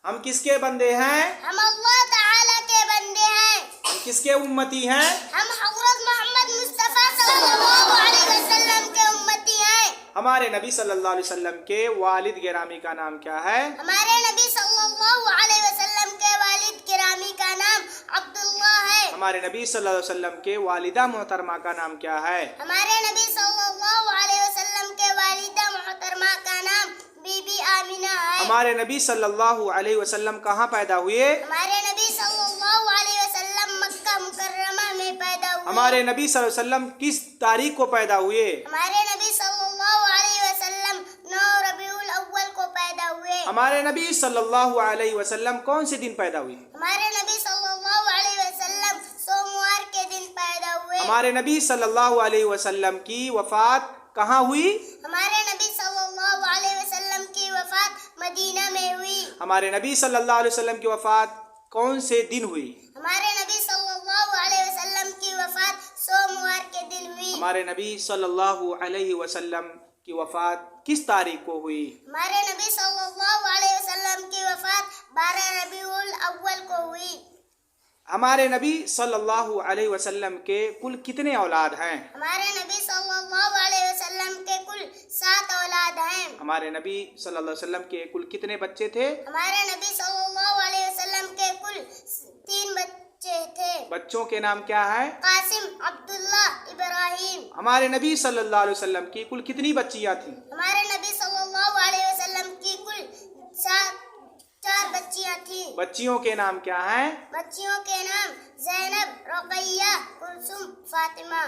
ہم کس کے بندے ہیں؟ ہم اللہ تعالی کے بندے ہیں. ہم کس کے امتی ہیں؟ ہم حضرت محمد مصطفیٰ صلی اللہ علیہ وسلم کے امتی ہیں. ہمارے نبی صلی اللہ علیہ وسلم کے والد گرامی کا نام کیا ہے؟ ہمارے نبی صلی اللہ علیہ وسلم کے والد گرامی کا نام عبداللہ ہے. ہمارے نبی صلی اللہ علیہ وسلم کے والدہ محترمہ کا نام کیا ہے؟ ہمارے نبی صلی اللہ علیہ وسلم کے والدہ محترمہ کا نام بی بی آمینہ ہے. ہمارے نبی صلی اللہ علیہ وسلم کہاں پیدا ہوئے؟ ہمارے نبی صلی اللہ علیہ وسلم مکہ مکرمہ میں پیدا ہوئے. ہمارے نبی صلی اللہ علیہ وسلم کس تاریخ کو پیدا ہوئے؟ ہمارے نبی صلی اللہ علیہ وسلم 9 ربیع الاول کو پیدا ہوئے. ہمارے نبی صلی اللہ علیہ وسلم کون سے دن پیدا ہوئے؟ ہمارے نبی صلی اللہ علیہ وسلم سوموار کے دن پیدا ہوئے. ہمارے نبی صلی اللہ علیہ وسلم کی وفات کہاں ہوئی؟ ہمارے نبی صلی اللہ علیہ وسلم کی وفات مدینہ میں ہوئی. ہمارے نبی صلی اللہ علیہ وسلم کی وفات کون سے دن ہوئی؟ ہمارے نبی صلی اللہ علیہ وسلم کی وفات سوموار کے دن ہوئی. ہمارے نبی صلی اللہ علیہ وسلم کی وفات کس تاریخ کو ہوئی؟ ہمارے نبی صلی اللہ علیہ وسلم کی وفات 12 ربیع الاول کو ہوئی. ہمارے نبی صلی اللہ علیہ وسلم کے کل کتنے اولاد ہیں؟ ہمارے نبی صلی اللہ علیہ وسلم کے کل 7 اولاد ہیں. ہمارے نبی صلی اللہ علیہ وسلم کے کل کتنے بچے تھے؟ ہمارے نبی صلی اللہ علیہ وسلم کے کل 3 بچے تھے. بچوں کے نام کیا ہے؟ قاسم، عبداللہ، ابراہیم. ہمارے نبی صلی اللہ علیہ وسلم کی کل کتنی بچیاں تھیں؟ ہمارے نبی صلی اللہ علیہ وسلم کی کل 4 بچیاں تھیں. بچیوں کے نام کیا ہیں؟ بچیوں کے نام زینب، رقیہ، کلثوم، فاطمہ.